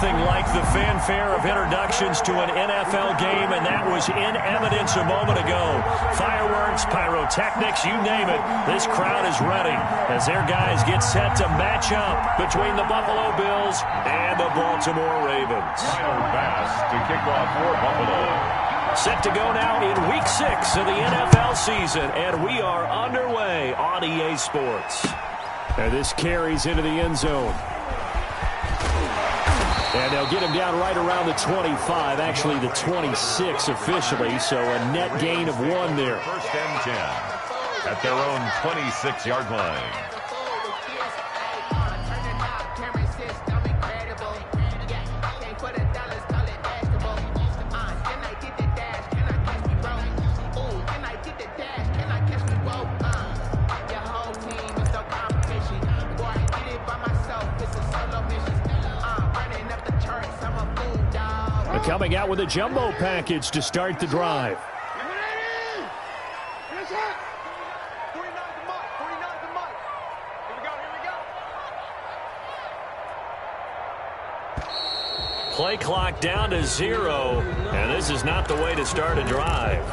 nothing like the fanfare of introductions to an NFL game, and that was in evidence a moment ago. Fireworks, pyrotechnics, you name it. This crowd is ready as their guys get set to match up between the Buffalo Bills and the Baltimore Ravens. Tyler Bass to kick off for Buffalo. Set to go now in Week 6 of the NFL season, and we are underway on EA Sports. And this carries into the end zone. And they'll get him down right around the 25, actually the 26 officially, so a net gain of 1 there. First and 10 at their own 26-yard line. Coming out with a jumbo package to start the drive. Play clock down to 0, and this is not the way to start a drive.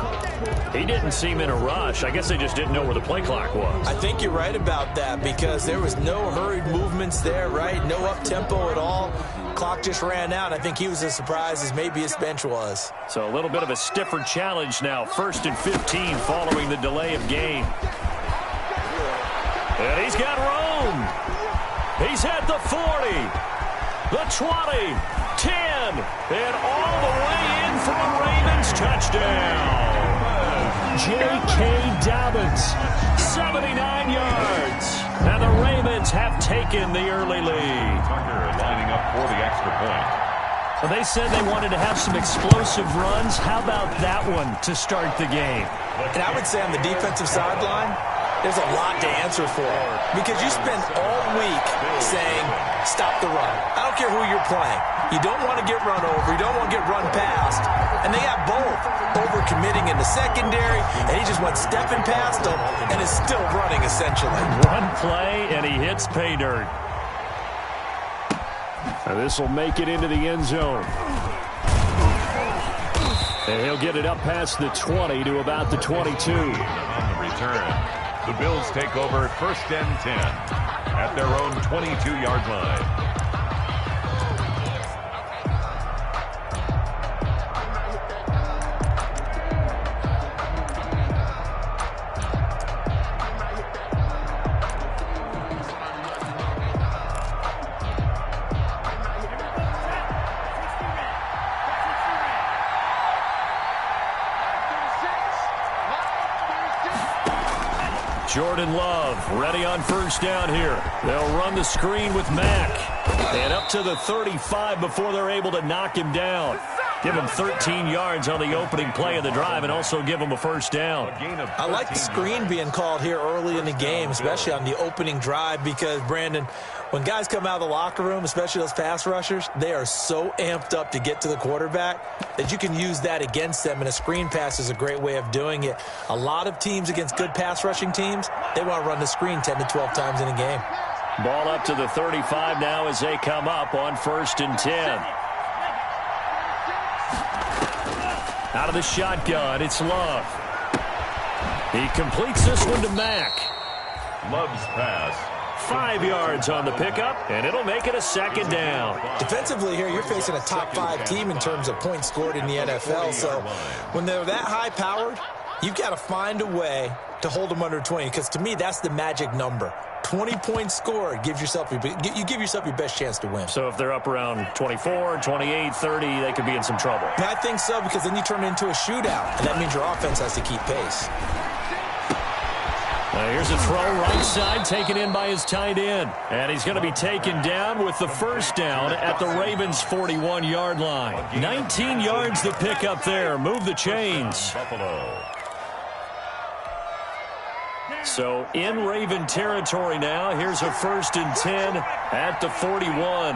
He didn't seem in a rush. I guess they just didn't know where the play clock was. I think you're right about that because there was no hurried movements there, right? No up-tempo at all. Clock just ran out. I think he was as surprised as maybe his bench was. So a little bit of a stiffer challenge now. 1st and 15 following the delay of game. And he's got room. He's at the 40, the 20, 10, and all the way in for a Ravens touchdown. J.K. Dobbins, 79 yards. And the Ravens have taken the early lead. Tucker lining up for the extra point. Well, they said they wanted to have some explosive runs. How about that one to start the game? And I would say on the defensive sideline, there's a lot to answer for because you spend all week saying, stop the run. I don't care who you're playing. You don't want to get run over. You don't want to get run past. And they have both over-committing in the secondary, and he just went stepping past them and is still running, essentially. One play, and he hits pay dirt. And this will make it into the end zone. And he'll get it up past the 20 to about the 22. On the return, the Bills take over 1st and 10 at their own 22-yard line. Jordan Love ready on 1st down here. They'll run the screen with Mack. And up to the 35 before they're able to knock him down. Give him 13 yards on the opening play of the drive and also give him a 1st down. I like the screen being called here early in the game, especially on the opening drive because, Brandon, when guys come out of the locker room, especially those pass rushers, they are so amped up to get to the quarterback that you can use that against them, and a screen pass is a great way of doing it. A lot of teams against good pass rushing teams, they want to run the screen 10 to 12 times in a game. Ball up to the 35 now as they come up on 1st and 10. Out of the shotgun, it's Love. He completes this one to Mack. Love's pass. 5 yards on the pickup, and it'll make it a 2nd down. Defensively here, you're facing a top 5 team in terms of points scored in the NFL, so when they're that high-powered, you've got to find a way to hold them under 20, because to me, that's the magic number. 20 points scored, you give yourself your best chance to win. So if they're up around 24, 28, 30, they could be in some trouble. And I think so, because then you turn it into a shootout, and that means your offense has to keep pace. Here's a throw right side taken in by his tight end. And he's going to be taken down with the 1st down at the Ravens' 41-yard line. 19 yards to pick up there. Move the chains. Buffalo. So in Raven territory now. Here's a 1st and 10 at the 41.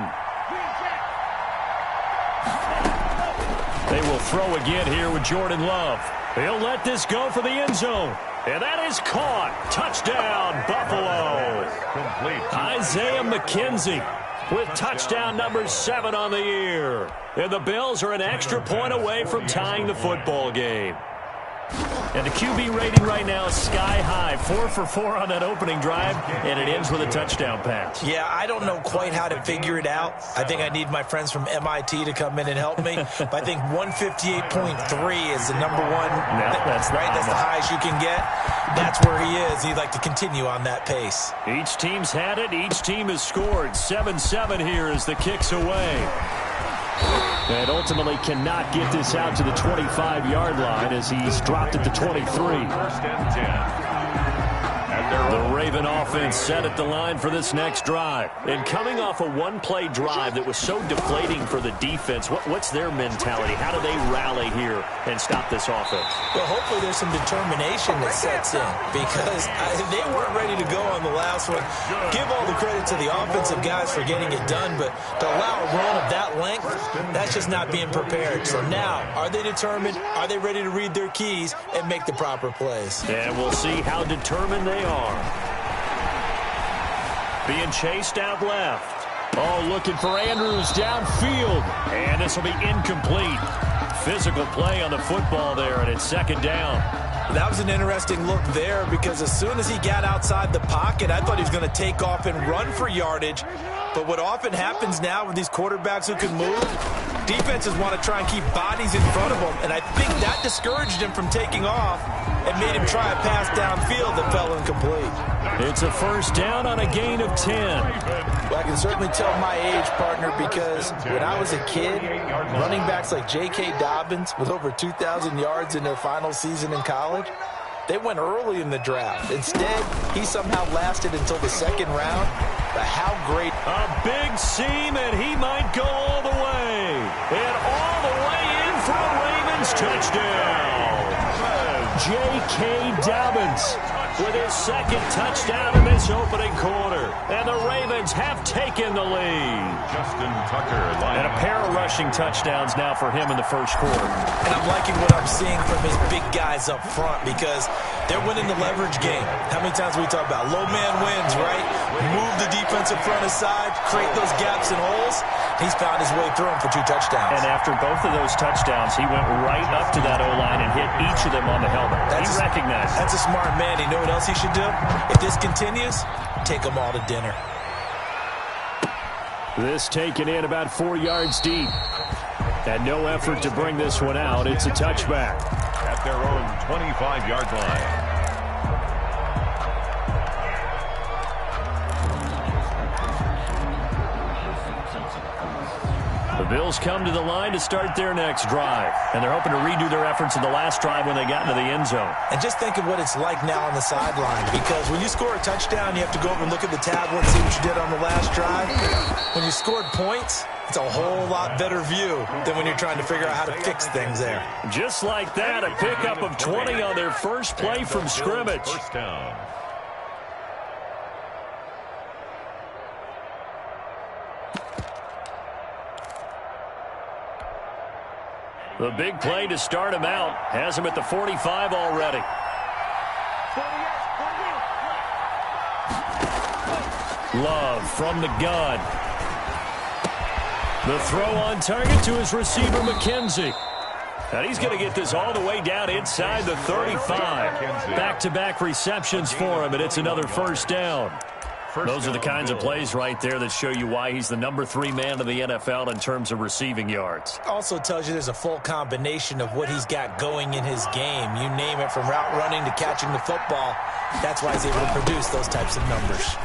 They will throw again here with Jordan Love. He'll let this go for the end zone. And that is caught. Touchdown, Buffalo. Complete. Isaiah McKenzie. with touchdown number 7 on the year. And the Bills are an extra point away from tying the football game. And the QB rating right now is sky high. 4 for 4 on that opening drive, and it ends with a touchdown pass. Yeah, I don't know quite how to figure it out. I think I need my friends from MIT to come in and help me. But I think 158.3 is the number one. That's right. That's the highest you can get. That's where he is. He'd like to continue on that pace. Each team's had it. Each team has scored. 7-7 here as the kick's away. And ultimately cannot get this out to the 25-yard line as he's dropped at the 23. First and 10. The Raven offense set at the line for this next drive. And coming off a one-play drive that was so deflating for the defense, what's their mentality? How do they rally here and stop this offense? Well, hopefully there's some determination that sets in because they weren't ready to go on the last one. Give all the credit to the offensive guys for getting it done, but to allow a run of that length, that's just not being prepared. So now, are they determined? Are they ready to read their keys and make the proper plays? And we'll see how determined they are. Being chased out left. Oh, looking for Andrews downfield. And this will be incomplete. Physical play on the football there, and it's second down. That was an interesting look there because as soon as he got outside the pocket, I thought he was going to take off and run for yardage. But what often happens now with these quarterbacks who can move, defenses want to try and keep bodies in front of them, and I think that discouraged him from taking off and made him try a pass downfield that fell incomplete. It's a first down on a gain of 10. Well, I can certainly tell my age, partner, because when I was a kid, running backs like J.K. Dobbins with over 2,000 yards in their final season in college, they went early in the draft. Instead, he somehow lasted until the second round. But how great. A big seam, and he might go all the way. And all the way in for a Ravens touchdown. J.K. Dobbins with his second touchdown in this opening quarter. And the Ravens have taken the lead. Justin Tucker. And a pair of rushing touchdowns now for him in the first quarter. And I'm liking what I'm seeing from his big guys up front because they're winning the leverage game. How many times we talk about low man wins, right? Move the defensive front aside, create those gaps and holes. He's found his way through them for 2 touchdowns. And after both of those touchdowns, he went right up to that O-line and hit each of them on the helmet. He recognized it. That's a smart man. You know what else he should do? If this continues, take them all to dinner. This taken in about 4 yards deep. And no effort to bring this one out. It's a touchback. At their own 25-yard line. The Bills come to the line to start their next drive. And they're hoping to redo thetheir efforts in the last drive when they got into the end zone. And just think of what it's like now on the sideline. Because when you score a touchdown, you have to go over and look at the tablet and see what you did on the last drive. When you scored points, it's a whole lot better view than when you're trying to figure out how to fix things there. Just like that, a pickup of 20 on their first play from scrimmage. First down. The big play to start him out has him at the 45 already. Love from the gun. The throw on target to his receiver, McKenzie. And he's going to get this all the way down inside the 35. Back-to-back receptions for him, and it's another first down. Those are the kinds of plays right there that show you why he's the number 3 man in the NFL in terms of receiving yards. Also tells you there's a full combination of what he's got going in his game. You name it, from route running to catching the football. That's why he's able to produce those types of numbers.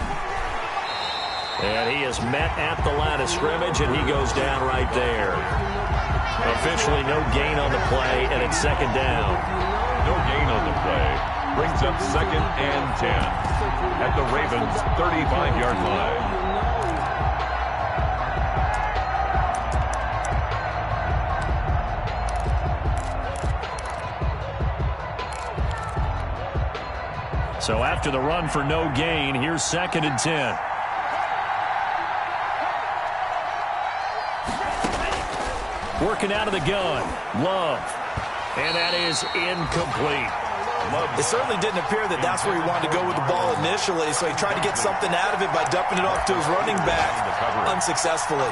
And he is met at the line of scrimmage, and he goes down right there. Officially no gain on the play, and it's second down. No gain on the play. Brings up second and 10 at the Ravens' 35-yard line. So after the run for no gain, here's second and 10. Working out of the gun. Love. And that is incomplete. It certainly didn't appear that that's where he wanted to go with the ball initially, so he tried to get something out of it by dumping it off to his running back unsuccessfully.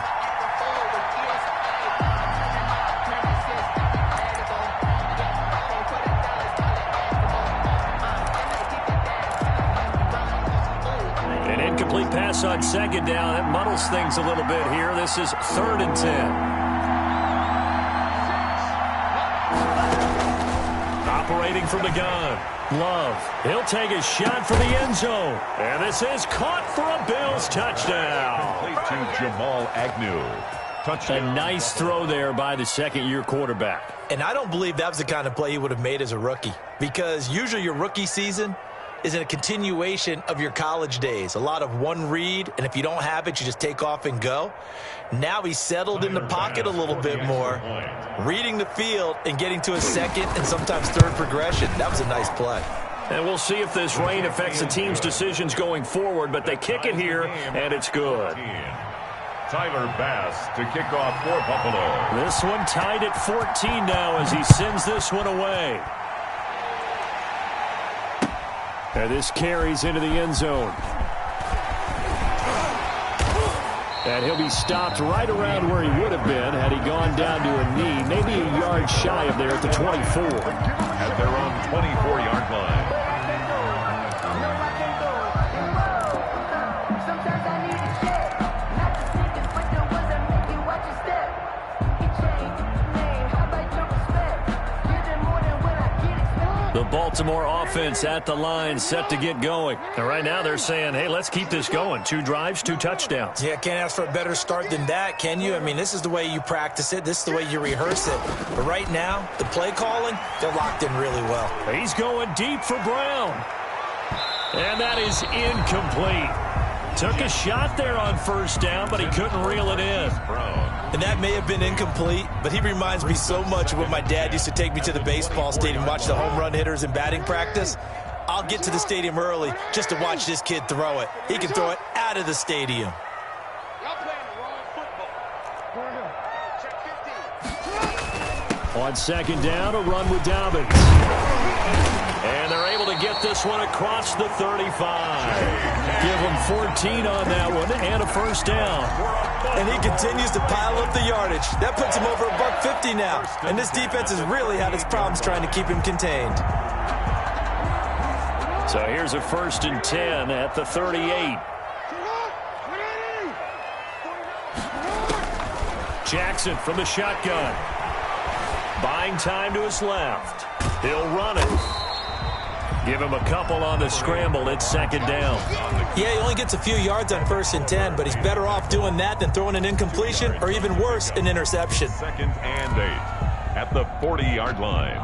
An incomplete pass on second down. That muddles things a little bit here. This is 3rd and 10. Operating from the gun. Love. He'll take a shot for the end zone. And this is caught for a Bills touchdown. To Jamal Agnew. Touchdown. A nice throw there by the second-year quarterback. And I don't believe that was the kind of play he would have made as a rookie, because usually your rookie season is in a continuation of your college days. A lot of one read, and if you don't have it, you just take off and go. Now he's settled in the pocket a little bit more, reading the field and getting to a second and sometimes third progression. That was a nice play. And we'll see if this rain affects the team's decisions going forward, but they kick it here, and it's good. Tyler Bass to kick off for Buffalo. This one tied at 14 now as he sends this one away. And this carries into the end zone. And he'll be stopped right around where he would have been had he gone down to a knee, maybe a yard shy of there at the 24. At their own 24-yard line. The Baltimore offense at the line, set to get going. And right now they're saying, hey, let's keep this going. 2 drives, 2 touchdowns. Yeah, can't ask for a better start than that, can you? I mean, this is the way you practice it. This is the way you rehearse it. But right now, the play calling, they're locked in really well. He's going deep for Brown. And that is incomplete. Took a shot there on first down, but he couldn't reel it in. And that may have been incomplete, but he reminds me so much of when my dad used to take me to the baseball stadium and watch the home run hitters in batting practice. I'll get to the stadium early just to watch this kid throw it. He can throw it out of the stadium. On second down, a run with Dobbins. And they're able to get this one across the 35. Give him 14 on that one and a first down. And he continues to pile up the yardage. That puts him over $150 now. And this defense has really had its problems trying to keep him contained. So here's a 1st and 10 at the 38. Jackson from the shotgun. Buying time to his left. He'll run it. Give him a couple on the scramble. It's second down. Yeah, he only gets a few yards on 1st and 10, but he's better off doing that than throwing an incompletion or even worse, an interception. 2nd and 8 at the 40-yard line.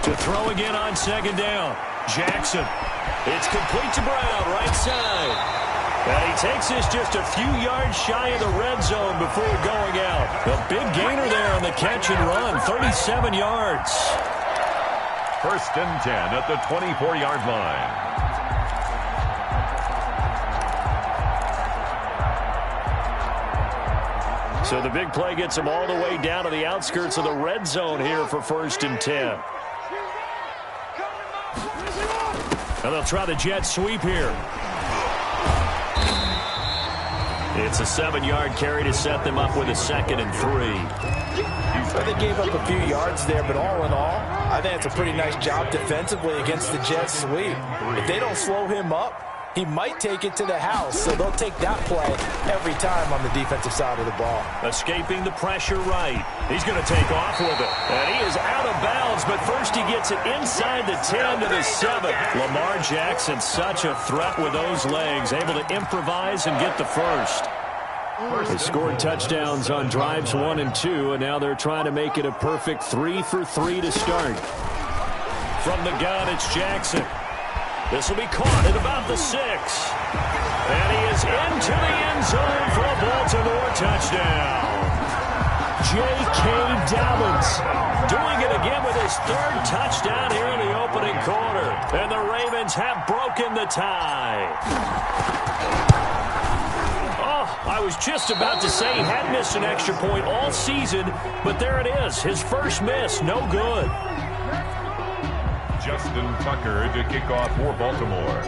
To throw again on second down. Jackson. It's complete to Brown, right side. And he takes this just a few yards shy of the red zone before going out. A big gainer there on the catch and run, 37 yards. 1st and 10 at the 24-yard line. So the big play gets him all the way down to the outskirts of the red zone here for 1st and 10. And they'll try the jet sweep here. It's a 7-yard carry to set them up with a 2nd and 3. Well, they gave up a few yards there, but all in all, I think it's a pretty nice job defensively against the jet sweep. If they don't slow him up, he might take it to the house, so they'll take that play every time on the defensive side of the ball. Escaping the pressure right. He's going to take off with it. And he is out of bounds, but first he gets it inside the 10 to the 7. Lamar Jackson, such a threat with those legs, able to improvise and get the first. They scored touchdowns on drives 1 and 2, and now they're trying to make it a perfect 3 for 3 to start. From the gun, it's Jackson. This will be caught at about the 6. And he is into the end zone for a Baltimore touchdown. J.K. Dobbins doing it again with his 3rd touchdown here in the opening quarter. And the Ravens have broken the tie. Oh, I I was just about to say he had missed an extra point all season, but there it is. His first miss, no good. Justin Tucker to kick off for Baltimore.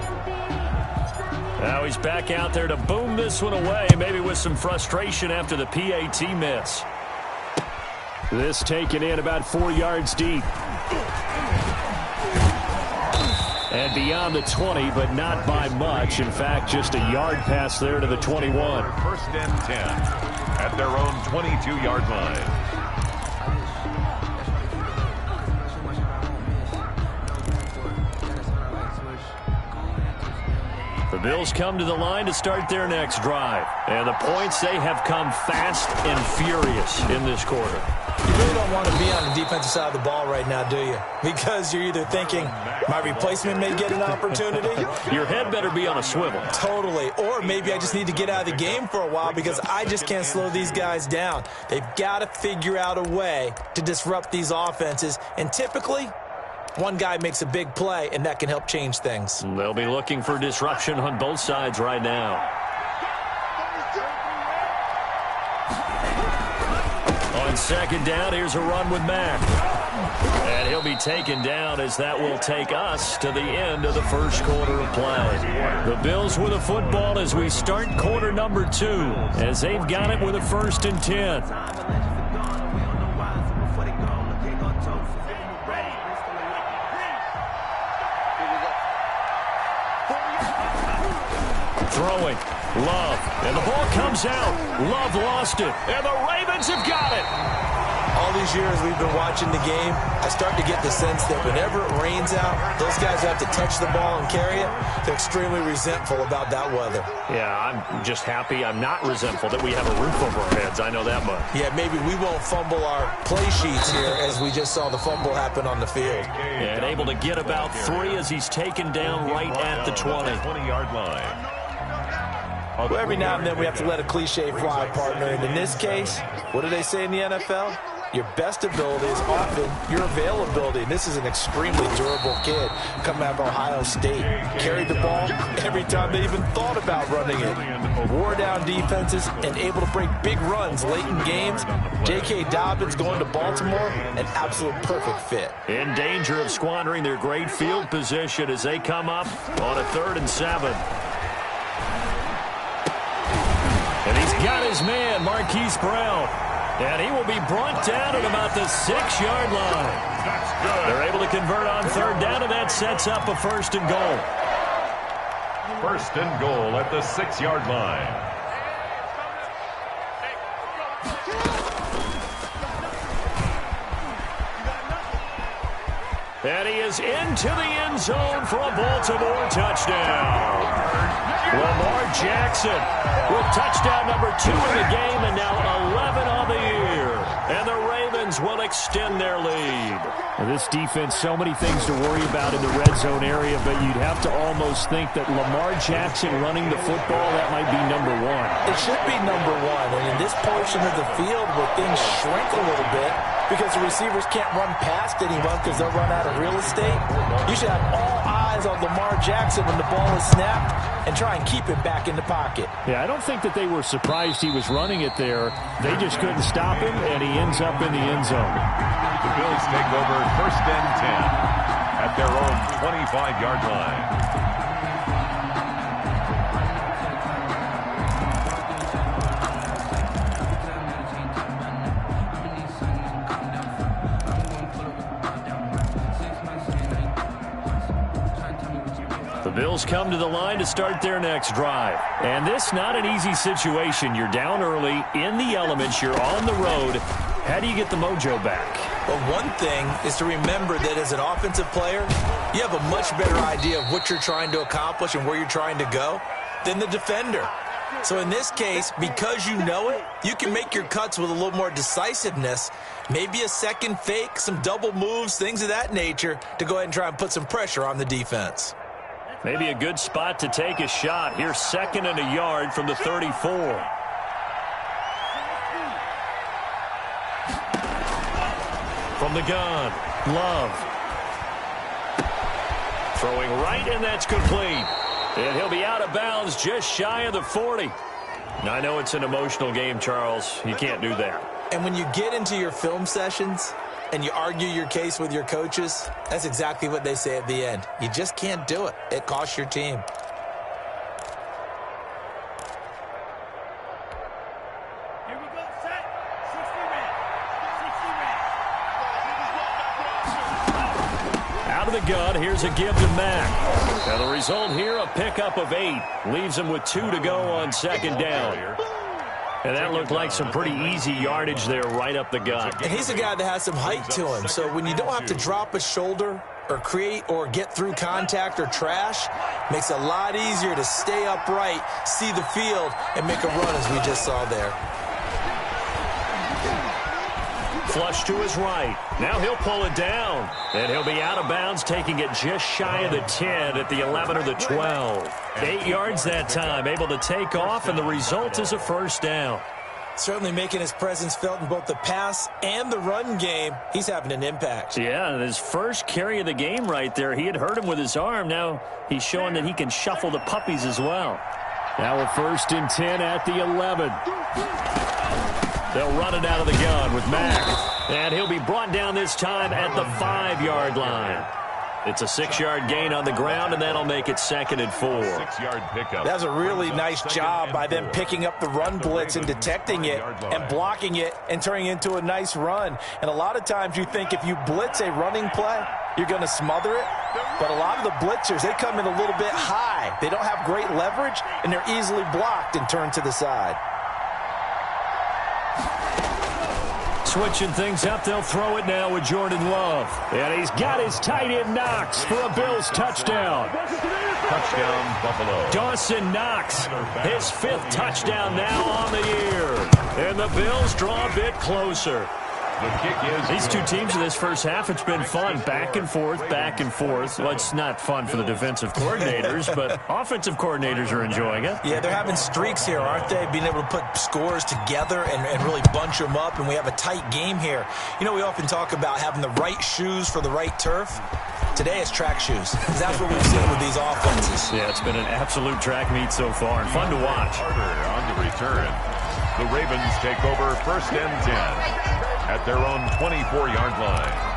Now he's back out there to boom this one away, maybe with some frustration after the PAT miss. This taken in about 4 yards deep. And beyond the 20, but not by much. In fact, just a yard pass there to the 21. First and 10 at their own 22-yard line. The Bills come to the line to start their next drive. And the points, they have come fast and furious in this quarter. You really don't want to be on the defensive side of the ball right now, do you? Because you're either thinking, my replacement may get an opportunity. Your head better be on a swivel. Totally. Or maybe I just need to get out of the game for a while because I just can't slow these guys down. They've got to figure out a way to disrupt these offenses. And typically, one guy makes a big play, and that can help change things. They'll be looking for disruption on both sides right now. On second down, here's a run with Mack. And he'll be taken down as that will take us to the end of the first quarter of play. The Bills with the football as we start quarter number 2, as they've got it with a 1st and 10. Throwing. Love. And the ball comes out. Love lost it. And the Ravens have got it. All these years we've been watching the game, I start to get the sense that whenever it rains out, those guys have to touch the ball and carry it. They're extremely resentful about that weather. Yeah, I'm just happy I'm not resentful that we have a roof over our heads. I know that much. Yeah, maybe we won't fumble our play sheets here as we just saw the fumble happen on the field. And able to get about 3 as he's taken down right at the 20-yard line. Well, every now and then we have to let a cliche fly, partner. And in this case, what do they say in the NFL? Your best ability is often your availability. And this is an extremely durable kid coming out of Ohio State. Carried the ball every time they even thought about running it. Wore down defenses and able to break big runs late in games. J.K. Dobbins going to Baltimore, an absolute perfect fit. In danger of squandering their great field position as they come up on a 3rd and 7. And he's got his man, Marquise Brown. And he will be brought down at about the 6-yard line. That's good. They're able to convert on 3rd down, and that sets up a 1st and goal. 1st and goal at the 6-yard line. And he is into the end zone for a Baltimore touchdown. Lamar Jackson with touchdown number 2 in the game and now 11 on the year. And the Ravens will extend their lead. Well, this defense, so many things to worry about in the red zone area, but you'd have to almost think that Lamar Jackson running the football, that might be number 1. It should be number 1. And in this portion of the field where things shrink a little bit, because the receivers can't run past anyone because they'll run out of real estate, you should have all eyes on Lamar Jackson when the ball is snapped and try and keep it back in the pocket. Yeah, I don't think that they were surprised he was running it there. They just couldn't stop him, and he ends up in the end zone. The Bills take over 1st and 10 at their own 25-yard line. The Bills come to the line to start their next drive. And this not an easy situation. You're down early, in the elements, you're on the road. How do you get the mojo back? Well, one thing is to remember that as an offensive player, you have a much better idea of what you're trying to accomplish and where you're trying to go than the defender. So in this case, because you know it, you can make your cuts with a little more decisiveness, maybe a second fake, some double moves, things of that nature, to go ahead and try and put some pressure on the defense. Maybe a good spot to take a shot. Here's 2nd and a yard from the 34. From the gun, Love. Throwing right, and that's complete. And he'll be out of bounds just shy of the 40. I know it's an emotional game, Charles. You can't do that. And when you get into your film sessions and you argue your case with your coaches, that's exactly what they say at the end. You just can't do it. It costs your team. Here we go, set. 60 red. 60 red. Out of the gun, here's a give to Mack. And the result here, a pickup of 8. Leaves him with 2 to go on second down. And that looked like some pretty easy yardage there right up the gut. And he's a guy that has some height to him. So when you don't have to drop a shoulder or create or get through contact or trash, makes it a lot easier to stay upright, see the field, and make a run as we just saw there. Flush to his right. Now he'll pull it down. And he'll be out of bounds, taking it just shy of the 10 at the 11 or the 12. 8 yards that time, able to take off, and the result is a first down. Certainly making his presence felt in both the pass and the run game. He's having an impact. Yeah, his first carry of the game right there. He had hurt him with his arm. Now he's showing that he can shuffle the puppies as well. Now a 1st and 10 at the 11. They'll run it out of the gun with Mack. And he'll be brought down this time at the 5-yard line. It's a 6-yard gain on the ground, and that'll make it 2nd and 4. 6-yard pickup. That was a really nice job by them picking up the run blitz and detecting it and blocking it and turning it into a nice run. And a lot of times you think if you blitz a running play, you're going to smother it. But a lot of the blitzers, they come in a little bit high. They don't have great leverage, and they're easily blocked and turned to the side. Switching things up, they'll throw it now with Jordan Love. And he's got his tight end Knox for a Bills touchdown. Touchdown, Buffalo. Dawson Knox, his 5th touchdown now on the year. And the Bills draw a bit closer. The kick is These two teams in this first half, it's been fun. Back and forth, back and forth. Well, it's not fun for the defensive coordinators, but offensive coordinators are enjoying it. Yeah, they're having streaks here, aren't they? Being able to put scores together and really bunch them up, and we have a tight game here. You know, we often talk about having the right shoes for the right turf. Today it's track shoes. That's what we've seen with these offenses. Yeah, it's been an absolute track meet so far, and fun to watch. Carter on the return. The Ravens take over 1st and 10 at their own 24-yard line.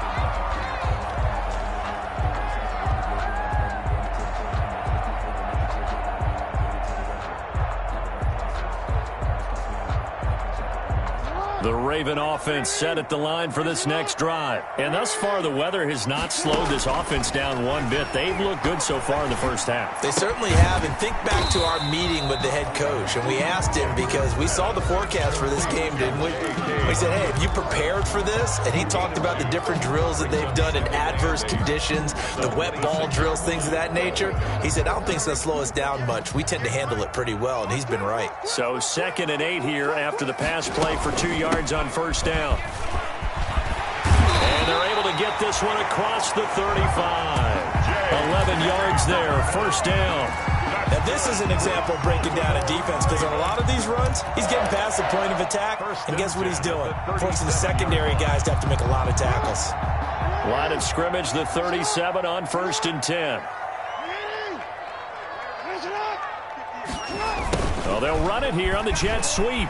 The Raven offense set at the line for this next drive. And thus far, the weather has not slowed this offense down one bit. They've looked good so far in the first half. They certainly have. And think back to our meeting with the head coach. And we asked him because we saw the forecast for this game, didn't we? We said, hey, have you prepared for this? And he talked about the different drills that they've done in adverse conditions, the wet ball drills, things of that nature. He said, I don't think it's going to slow us down much. We tend to handle it pretty well, and he's been right. So 2nd and 8 here after the pass play for 2 yards on first down. And they're able to get this one across the 35. 11 yards there, first down. Now, this is an example of breaking down a defense because on a lot of these runs, he's getting past the point of attack, and guess what he's doing? Forcing the secondary guys to have to make a lot of tackles. Line of scrimmage, the 37 on 1st and 10. Well, they'll run it here on the jet sweep.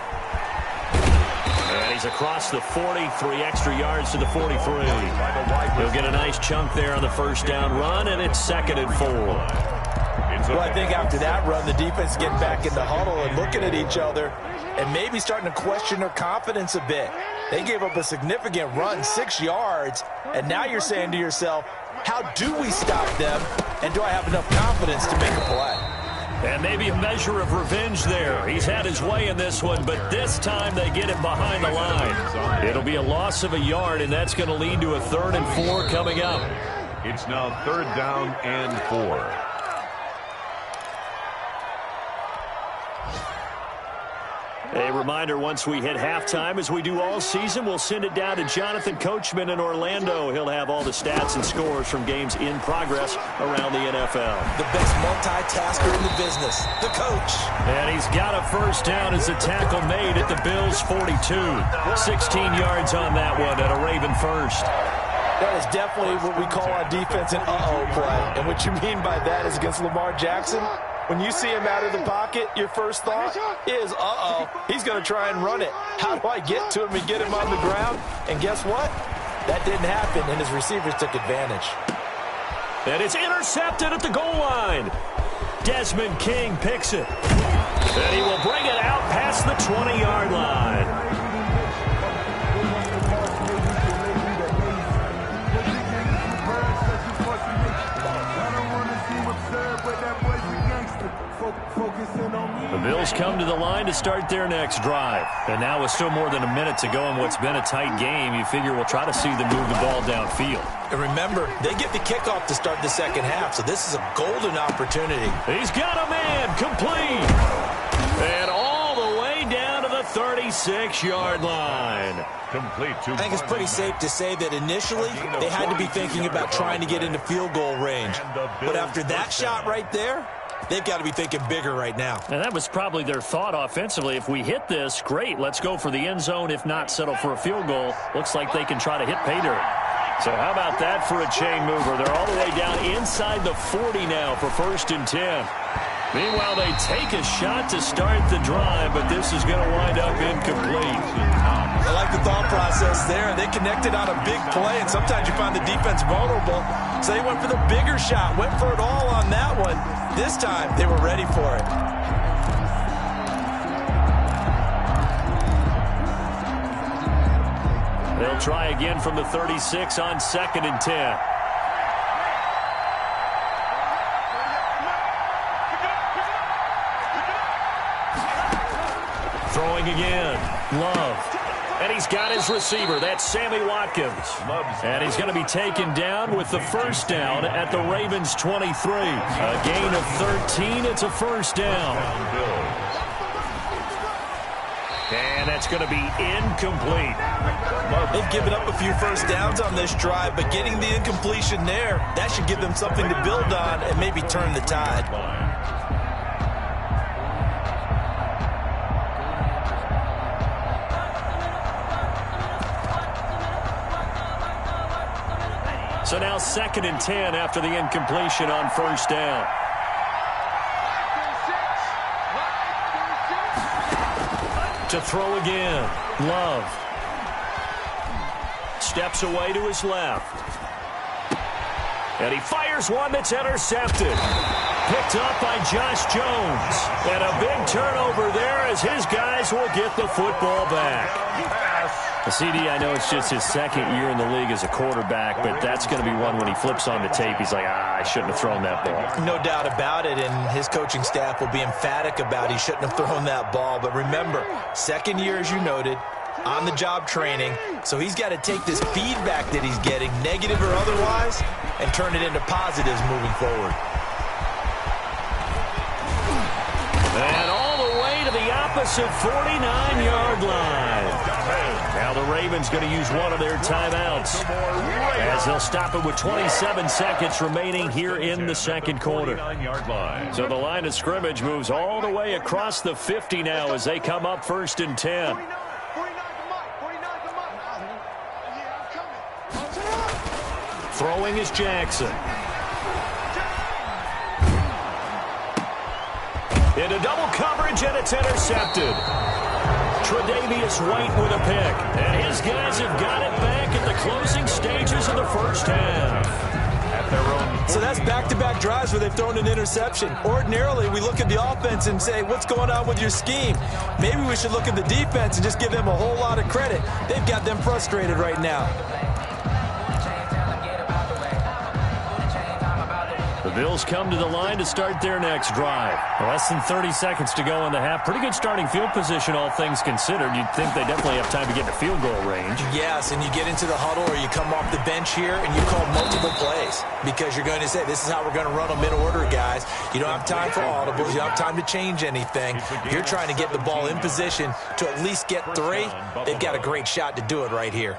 And he's across the 40, 3 extra yards to the 43. He'll get a nice chunk there on the first down run, and it's 2nd and 4. Well, I think after that run, the defense is getting back in the huddle and looking at each other and maybe starting to question their confidence a bit. They gave up a significant run, 6 yards, and now you're saying to yourself, how do we stop them, and do I have enough confidence to make a play? And maybe a measure of revenge there. He's had his way in this one, but this time they get him behind the line. It'll be a loss of a yard, and that's going to lead to a 3rd and 4 coming up. It's now 3rd down and 4. A reminder, once we hit halftime, as we do all season, we'll send it down to Jonathan Coachman in Orlando. He'll have all the stats and scores from games in progress around the NFL. The best multitasker in the business, the coach. And he's got a first down as the tackle made at the Bills' 42. 16 yards on that one at a Raven first. That is definitely what we call on defense an uh-oh play. And what you mean by that is against Lamar Jackson, When you see him out of the pocket, your first thought is, uh-oh, he's going to try and run it. How do I get to him and get him on the ground? And guess what? That didn't happen, and his receivers took advantage. And it's intercepted at the goal line. Desmond King picks it. And he will bring it out past the 20-yard line. The Bills come to the line to start their next drive. And now with still more than a minute to go in what's been a tight game, you figure we'll try to see them move the ball downfield. And remember, they get the kickoff to start the second half, so this is a golden opportunity. He's got a man complete. And all the way down to the 36-yard line. Complete to I think it's pretty safe to say that initially they had to be thinking about trying to get into field goal range. But after that shot right there, they've got to be thinking bigger right now. And that was probably their thought offensively. If we hit this, great. Let's go for the end zone. If not, settle for a field goal. Looks like they can try to hit pay dirt. So how about that for a chain mover? They're all the way down inside the 40 now for 1st and 10. Meanwhile, they take a shot to start the drive, but this is going to wind up incomplete. I like the thought process there. They connected on a big play, and sometimes you find the defense vulnerable. So they went for the bigger shot, went for it all on that one. This time, they were ready for it. They'll try again from the 36 on 2nd and 10. Throwing again. Love. And he's got his receiver. That's Sammy Watkins. And he's going to be taken down with the first down at the Ravens 23. A gain of 13. It's a first down. And that's going to be incomplete. They've given up a few first downs on this drive, but getting the incompletion there, that should give them something to build on and maybe turn the tide. So now 2nd and 10 after the incompletion on first down. To throw again. Love. Steps away to his left. And he fires one that's intercepted. Picked up by Josh Jones. And a big turnover there as his guys will get the football back. CD, I know it's just his 2nd year in the league as a quarterback, but that's going to be one when he flips on the tape. He's like, I shouldn't have thrown that ball. No doubt about it, and his coaching staff will be emphatic about he shouldn't have thrown that ball. But remember, 2nd year, as you noted, on-the-job training, so he's got to take this feedback that he's getting, negative or otherwise, and turn it into positives moving forward. And all the way to the opposite 49-yard line. Now the Ravens going to use one of their timeouts as they'll stop it with 27 seconds remaining here in the second quarter. So the line of scrimmage moves all the way across the 50 now as they come up 1st and 10. Throwing is Jackson. Into double coverage, and it's intercepted. Tre'Davious White with a pick. And his guys have got it back at the closing stages of the first half. So that's back-to-back drives where they've thrown an interception. Ordinarily, we look at the offense and say, what's going on with your scheme? Maybe we should look at the defense and just give them a whole lot of credit. They've got them frustrated right now. The Bills come to the line to start their next drive. Less than 30 seconds to go in the half. Pretty good starting field position, all things considered. You'd think they definitely have time to get to field goal range. Yes, and you get into the huddle or you come off the bench here and you call multiple plays because you're going to say, this is how we're going to run them in order, guys. You don't have time for audibles. You don't have time to change anything. You're trying to get the ball in position to at least get 3. They've got a great shot to do it right here.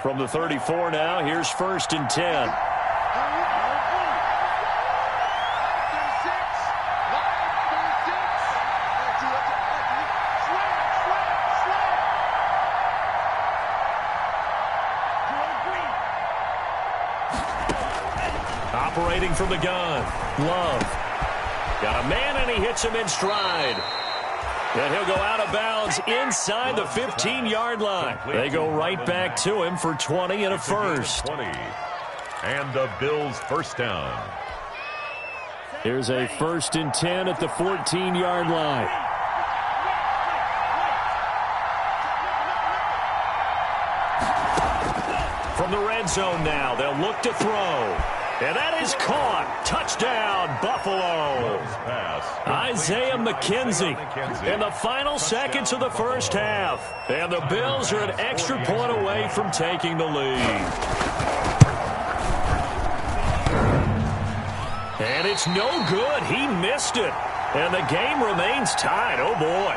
From the 34 now, here's 1st and 10. Operating from the gun. Love. A man, and he hits him in stride. And he'll go out of bounds inside the 15-yard line. They go right back to him for 20 and a first. 20. And the Bills first down. Here's a 1st and 10 at the 14-yard line. From the red zone now, they'll look to throw. And that is caught. Touchdown, Buffalo. Isaiah McKenzie in the final seconds of the first half. And the Bills are an extra point away from taking the lead. And it's no good. He missed it. And the game remains tied. Oh, boy.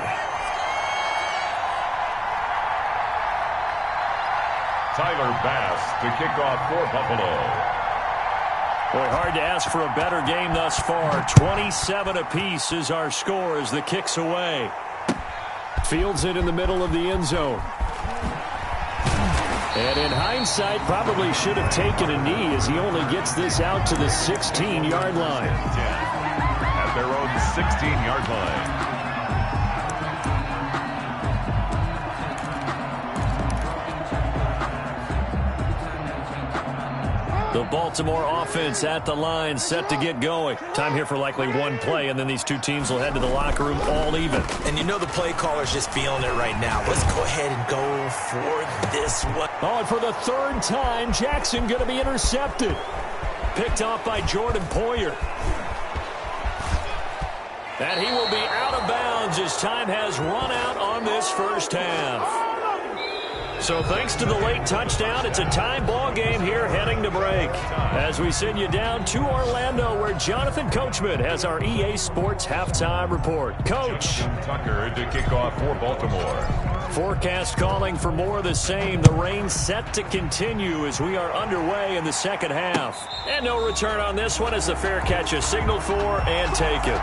Tyler Bass to kick off for Buffalo. Boy, hard to ask for a better game thus far. 27 apiece is our score as the kick's away. Fields it in the middle of the end zone. And in hindsight, probably should have taken a knee as he only gets this out to the 16-yard line. At their own 16-yard line. The Baltimore offense at the line, set to get going. Time here for likely one play, and then these two teams will head to the locker room all even. And you know the play caller's just feeling it right now. Let's go ahead and go for this one. Oh, and for the 3rd time, Jackson going to be intercepted. Picked off by Jordan Poyer. And he will be out of bounds as time has run out on this first half. So thanks to the late touchdown, it's a tie ball game here heading to break. As we send you down to Orlando, where Jonathan Coachman has our EA Sports halftime report. Coach. Tucker to kick off for Baltimore. Forecast calling for more of the same. The rain set to continue as we are underway in the second half. And no return on this one as the fair catch is signaled for and taken.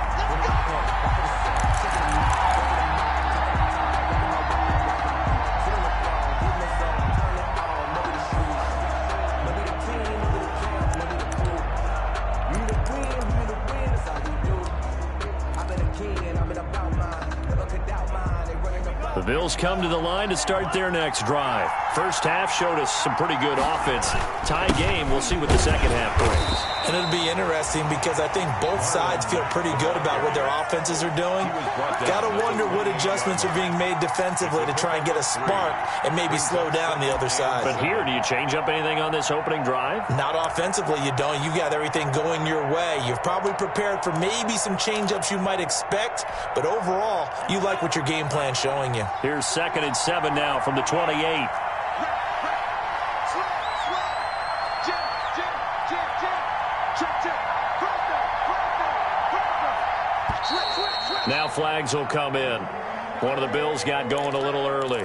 The Bills come to the line to start their next drive. First half showed us some pretty good offense. Tie game, we'll see what the second half brings. And it'll be interesting because I think both sides feel pretty good about what their offenses are doing. Got to wonder what adjustments are being made defensively to try and get a spark and maybe slow down the other side. But here, do you change up anything on this opening drive? Not offensively, you don't. You got everything going your way. You've probably prepared for maybe some change-ups you might expect, but overall, you like what your game plan's showing you. Here's 2nd and 7 now from the 28. Now flags will come in. One of the Bills got going a little early.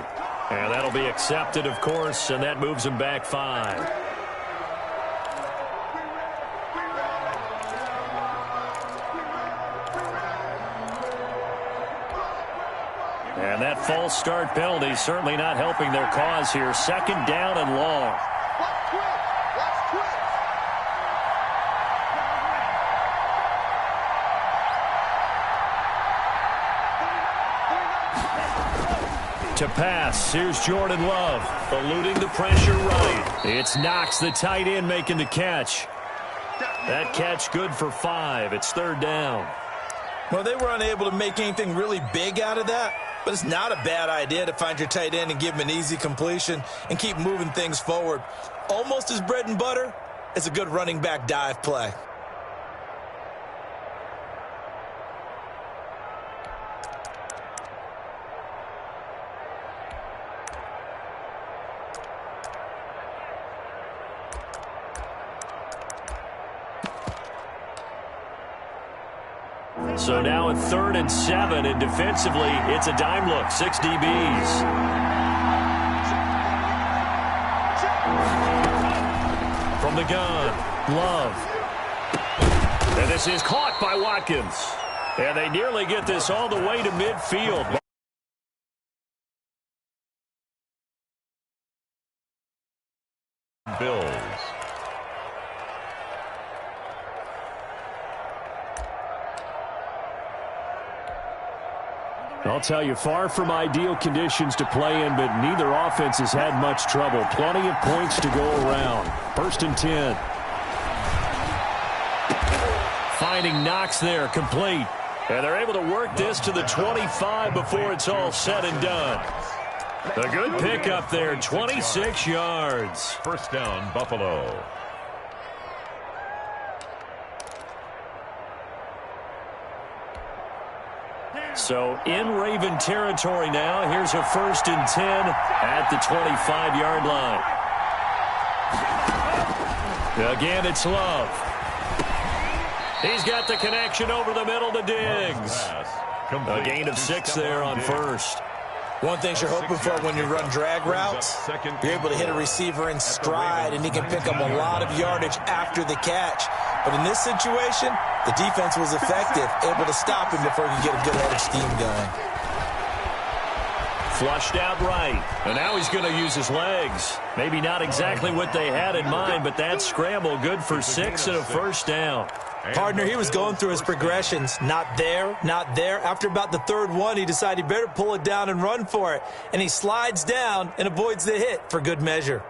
And that'll be accepted, of course, and that moves him back 5. And that false start penalty certainly not helping their cause here. 2nd down and long. To pass, here's Jordan Love, eluding the pressure right. It's Knox, the tight end, making the catch. That catch good for 5. It's 3rd down. Well, they were unable to make anything really big out of that, but it's not a bad idea to find your tight end and give him an easy completion and keep moving things forward. Almost as bread and butter as a good running back dive play. So now at 3rd and 7, and defensively, it's a dime look. 6 DBs. From the gun, Love. And this is caught by Watkins. And they nearly get this all the way to midfield. Bills. I'll tell you, far from ideal conditions to play in, but neither offense has had much trouble. Plenty of points to go around. 1st and 10. Finding Knox there, complete. And they're able to work this to the 25 before it's all said and done. A good pickup there, 26 yards. 1st down, Buffalo. So in Raven territory now. Here's a 1st and 10 at the 25-yard line. Again, it's Love. He's got the connection over the middle to Diggs. A gain of 6 there on 1st. One thing you're hoping for when you run drag routes, you're able to hit a receiver in stride, and he can pick up a lot of yardage after the catch. But in this situation, the defense was effective, able to stop him before he could get a good head of steam going. Flushed out right, and now he's going to use his legs. Maybe not exactly what they had in mind, but that scramble good for 6 and a 1st down. Partner, he was going through his progressions. Not there, not there. After about the 3rd one, he decided he better pull it down and run for it. And he slides down and avoids the hit for good measure.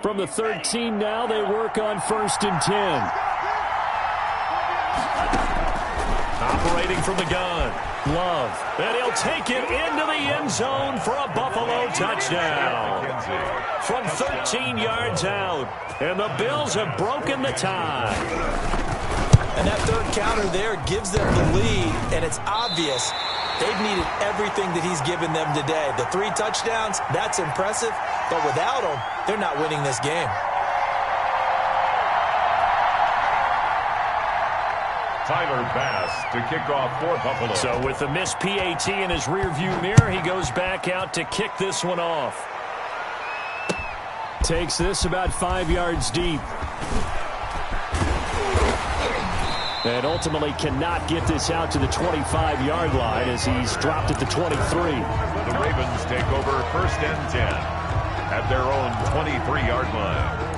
From the 13 now, they work on 1st and 10. Operating from the gun. Love. And he'll take it into the end zone for a Buffalo touchdown. From 13 yards out. And the Bills have broken the tie. And that 3rd counter there gives them the lead. And it's obvious they've needed everything that he's given them today. The 3 touchdowns, that's impressive. But without him, they're not winning this game. Tyler Bass to kick off for Buffalo. So with the missed PAT in his rearview mirror, he goes back out to kick this one off. Takes this about 5 yards deep. And ultimately cannot get this out to the 25-yard line as he's dropped at the 23. The Ravens take over 1st and 10 at their own 23-yard line.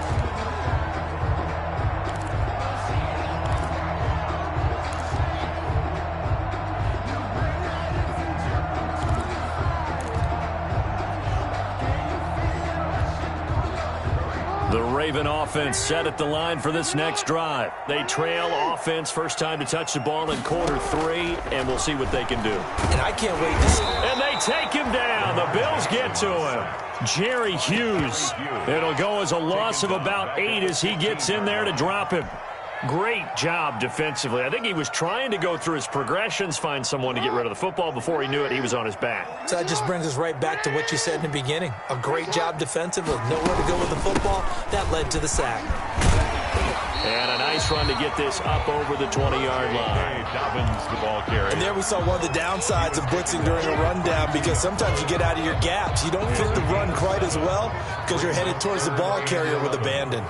The Raven offense set at the line for this next drive. They trail offense, first time to touch the ball in quarter 3, and we'll see what they can do. And I can't wait to see. And they take him down. The Bills get to him. Jerry Hughes. It'll go as a loss of about 8 as he gets in there to drop him. Great job defensively. I think he was trying to go through his progressions, find someone to get rid of the football. Before he knew it, he was on his back. So that just brings us right back to what you said in the beginning. A great job defensively. Nowhere to go with the football. That led to the sack. And a nice run to get this up over the 20-yard line. Dobbins, the ball carrier. And there we saw one of the downsides of blitzing during a rundown, because sometimes you get out of your gaps. You don't fit the run quite as well because you're headed towards the ball carrier with abandon.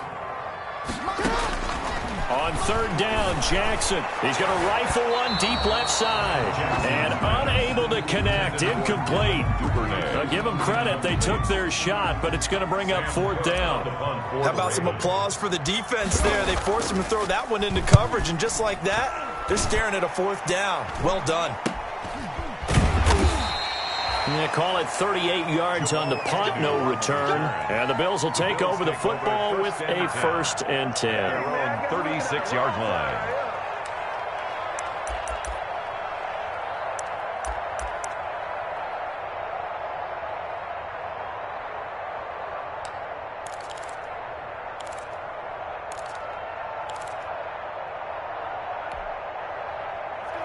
On 3rd down, Jackson. He's going to rifle one deep left side. And unable to connect. Incomplete. Now, give them credit. They took their shot, but it's going to bring up 4th down. How about some applause for the defense there? They forced him to throw that one into coverage, and just like that, they're staring at a 4th down. Well done. They call it 38 yards on the punt, no return. And the Bills will take over the football with a 1st and 10. Their own 36-yard line.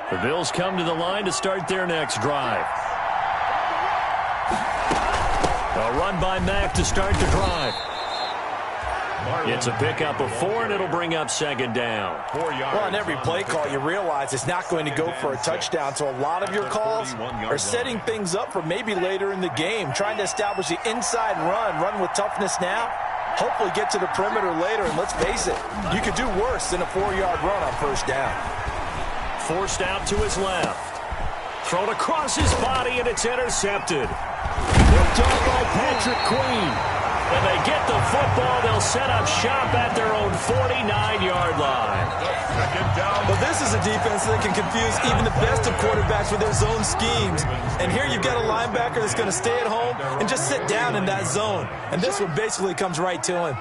The Bills come to the line to start their next drive. A run by Mack to start the drive. It's a pickup of 4, and it'll bring up 2nd down. 4 yards. Well, on every play call, you realize it's not going to go for a touchdown, so a lot of your calls are setting things up for maybe later in the game, trying to establish the inside run with toughness now, hopefully get to the perimeter later, and let's face it, you could do worse than a 4-yard run on 1st down. Forced out to his left. Thrown across his body, and it's intercepted. Picked up by Patrick Queen. When they get the football, they'll set up shop at their own 49-yard line. Well, this is a defense that can confuse even the best of quarterbacks with their zone schemes. And here you've got a linebacker that's going to stay at home and just sit down in that zone. And this one basically comes right to him.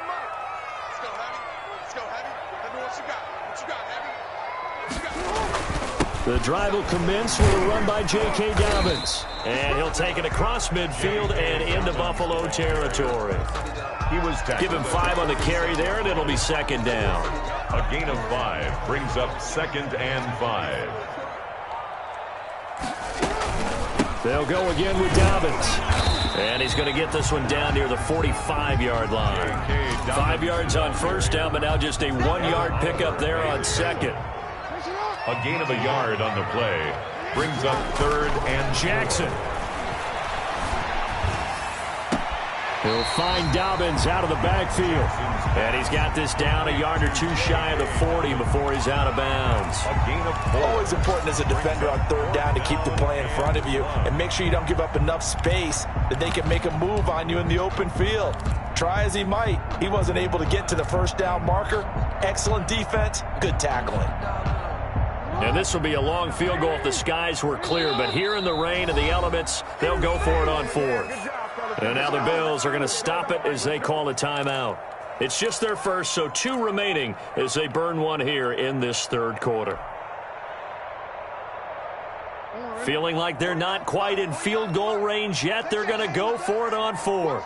The drive will commence with a run by J.K. Dobbins. And he'll take it across midfield and into Buffalo territory. He was tackled. Give him 5 on the carry there, and it'll be second down. A gain of 5 brings up 2nd and 5. They'll go again with Dobbins. And he's going to get this one down near the 45-yard line. 5 yards on first down, but now just a 1-yard pickup there on second. A gain of a yard on the play brings up 3rd and Jackson. He'll find Dobbins out of the backfield. And he's got this down a yard or 2 shy of the 40 before he's out of bounds. a gain of 4. Always important as a defender on 3rd down to keep the play in front of you and make sure you don't give up enough space that they can make a move on you in the open field. Try as he might, he wasn't able to get to the first down marker. Excellent defense, good tackling. And this will be a long field goal if the skies were clear. But here in the rain and the elements, they'll go for it on 4th. And now the Bills are going to stop it as they call a timeout. It's just their first, so 2 remaining as they burn one here in this 3rd quarter. Feeling like they're not quite in field goal range yet. They're going to go for it on 4th.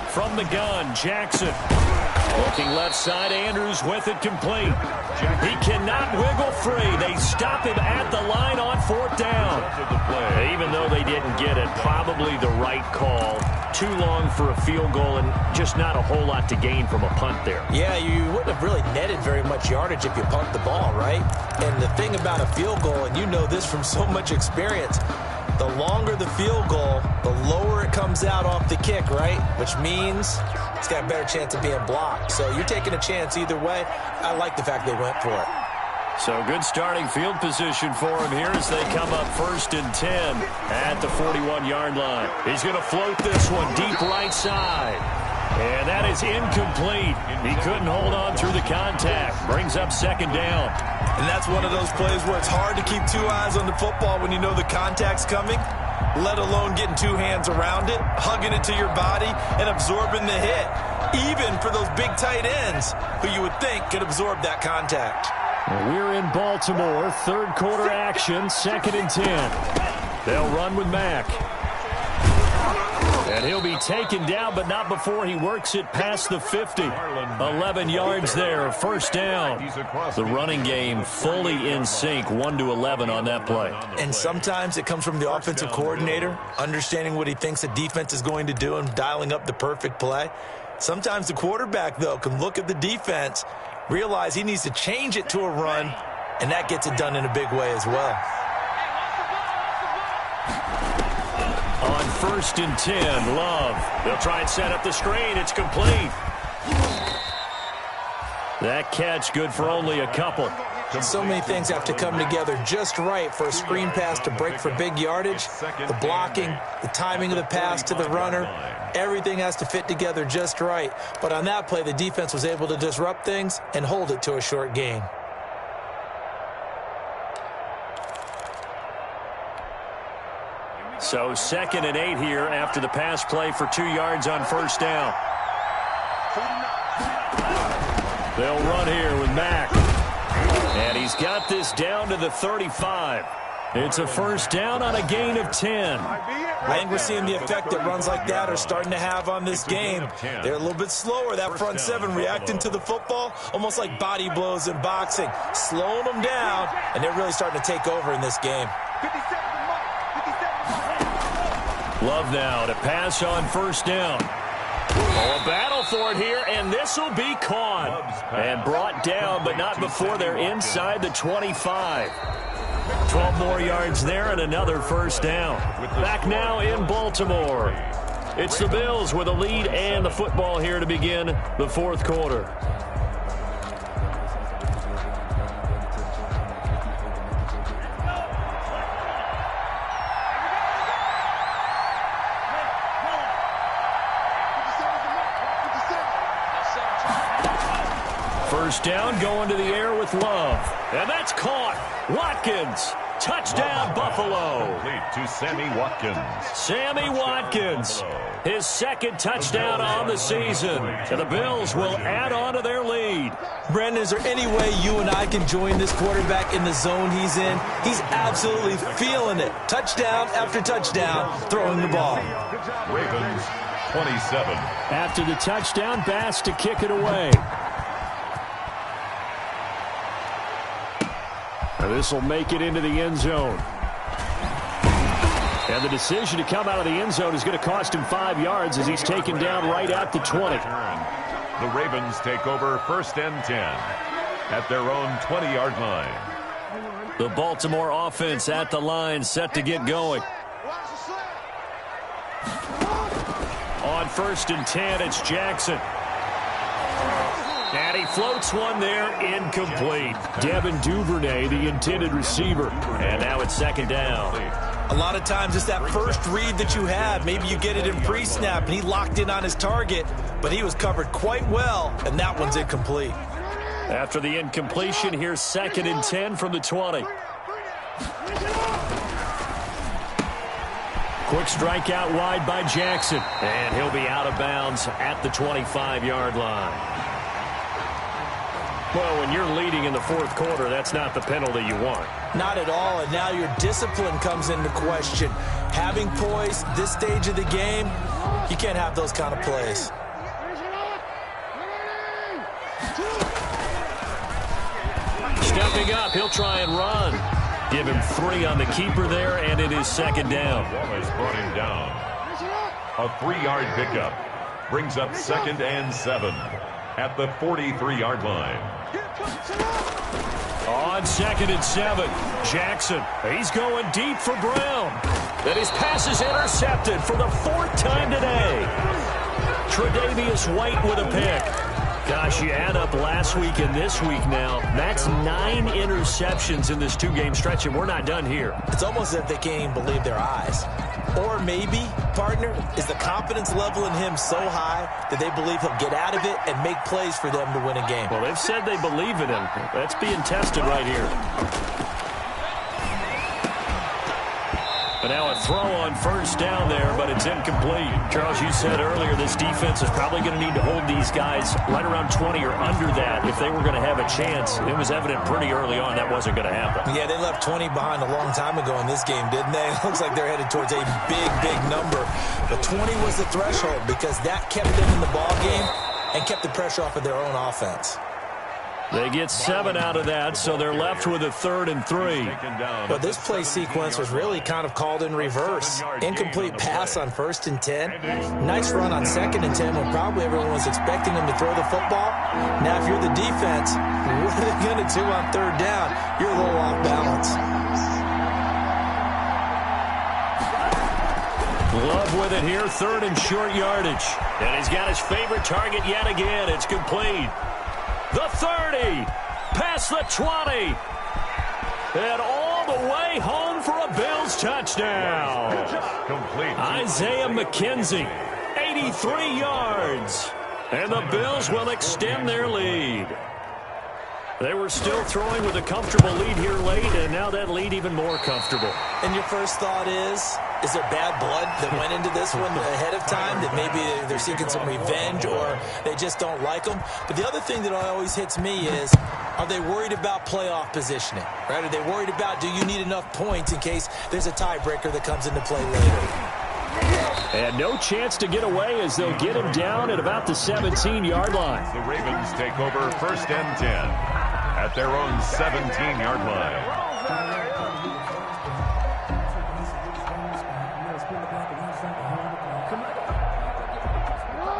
From the gun, Jackson. Looking left side, Andrews with it complete. He cannot wiggle free. They stop him at the line on 4th down. Even though they didn't get it, probably the right call. Too long for a field goal and just not a whole lot to gain from a punt there. Yeah, you wouldn't have really netted very much yardage if you punt the ball, right? And the thing about a field goal, and you know this from so much experience, the longer the field goal, the lower it comes out off the kick, right? Which means it's got a better chance of being blocked. So you're taking a chance either way. I like the fact they went for it. So good starting field position for him here as they come up 1st and 10 at the 41-yard line. He's going to float this one deep right side. And that is incomplete. He couldn't hold on through the contact. Brings up 2nd down. And that's one of those plays where it's hard to keep 2 eyes on the football when you know the contact's coming, let alone getting 2 hands around it, hugging it to your body, and absorbing the hit. Even for those big tight ends who you would think could absorb that contact. We're in Baltimore, 3rd quarter action, 2nd and 10. They'll run with Mack. And he'll be taken down, but not before he works it past the 50. 11 yards there, 1st down. The running game fully in sync, 1-11 on that play. And sometimes it comes from the offensive coordinator, understanding what he thinks the defense is going to do and dialing up the perfect play. Sometimes the quarterback, though, can look at the defense, realize he needs to change it to a run, and that gets it done in a big way as well. On 1st and 10, Love. They'll try and set up the screen. It's complete. That catch good for only a couple. So many things have to come together just right for a screen pass to break for big yardage. The blocking, the timing of the pass to the runner, everything has to fit together just right. But on that play, the defense was able to disrupt things and hold it to a short gain. So 2nd and 8 here after the pass play for 2 yards on 1st down. They'll run here with Mack. And he's got this down to the 35. It's a 1st down on a gain of 10. I think we're seeing the effect that runs like that are starting to have on this game. They're a little bit slower, that front 7 reacting to the football, almost like body blows in boxing, slowing them down, and they're really starting to take over in this game. Love now to pass on 1st down. Oh, a battle for it here, and this will be caught and brought down, but not before they're inside the 25. 12 more yards there and another 1st down. Back now in Baltimore. It's the Bills with a lead and the football here to begin the fourth quarter. First down, going to the air with Love. And that's caught. Watkins. Touchdown, Buffalo. Complete to Sammy Watkins. Sammy Watkins, his second touchdown on the season. And the Bills will add on to their lead. Brandon, is there any way you and I can join this quarterback in the zone he's in? He's absolutely feeling it. Touchdown after touchdown, throwing the ball. Ravens, 27. After the touchdown, Bass to kick it away. This will make it into the end zone. And the decision to come out of the end zone is going to cost him 5 yards as he's taken down right at the 20. The Ravens take over first and 10 at their own 20-yard line. The Baltimore offense at the line, set to get going. On first and 10, it's Jackson. And he floats one there, incomplete. Devin Duvernay, the intended receiver. And now it's second down. A lot of times it's that first read that you have. Maybe you get it in pre-snap, and he locked in on his target, but he was covered quite well, and that one's incomplete. After the incompletion, here's second and 10 from the 20. Quick strike out wide by Jackson. And he'll be out of bounds at the 25-yard line. Well, when you're leading in the fourth quarter, that's not the penalty you want. Not at all, and now your discipline comes into question. Having poise this stage of the game, you can't have those kind of plays. Stepping up, he'll try and run. Give him 3 on the keeper there, and it is second down. Wallace brought him down. A 3-yard pickup brings up second and 7 at the 43-yard line. On second and 7, Jackson. He's going deep for Brown. And his pass is intercepted for the 4th time today. Tre'Davious White with a pick. Gosh, you add up last week and this week now. That's 9 interceptions in this 2-game stretch, and we're not done here. It's almost as if they can't even believe their eyes. Or maybe, partner, is the confidence level in him so high that they believe he'll get out of it and make plays for them to win a game. Well, they've said they believe in him. That's being tested right here. But now a throw on first down there, but it's incomplete. Charles, you said earlier this defense is probably going to need to hold these guys right around 20 or under that if they were going to have a chance. It was evident pretty early on that wasn't going to happen. Yeah, they left 20 behind a long time ago in this game, didn't they? It looks like they're headed towards a big, big number. But 20 was the threshold because that kept them in the ball game and kept the pressure off of their own offense. They get 7 out of that, so they're left with a 3rd and 3. But this play sequence was really kind of called in reverse. Incomplete pass on first and 10. Nice run on second and 10 when probably everyone was expecting him to throw the football. Now, if you're the defense, what are they going to do on 3rd down? You're a little off balance. Love with it here, 3rd and short yardage. And he's got his favorite target yet again. It's complete. The 30, past the 20, and all the way home for a Bills touchdown. Complete. Isaiah McKenzie, 83 yards, and the Bills will extend their lead. They were still throwing with a comfortable lead here late, and now that lead even more comfortable. And your first thought is there bad blood that went into this one ahead of time, that maybe they're seeking some revenge or they just don't like them? But the other thing that always hits me is, are they worried about playoff positioning? Right? Are they worried about, do you need enough points in case there's a tiebreaker that comes into play later? And no chance to get away as they'll get him down at about the 17-yard line. The Ravens take over first and 10 at their own 17-yard line.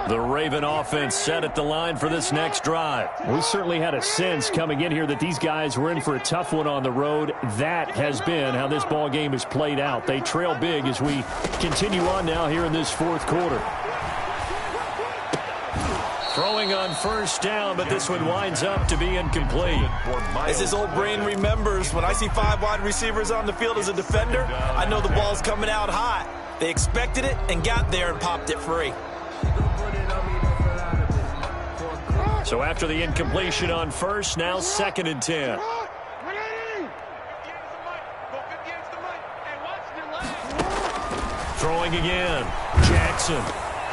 The Raven offense set at the line for this next drive. We certainly had a sense coming in here that these guys were in for a tough one on the road. That has been how this ball game has played out. They trail big as we continue on now here in this fourth quarter. Throwing on first down, but this one winds up to be incomplete. As his old brain remembers, when I see 5 wide receivers on the field as a defender, I know the ball's coming out hot. They expected it and got there and popped it free. So after the incompletion on first, now 2nd and 10. Throwing again. Jackson.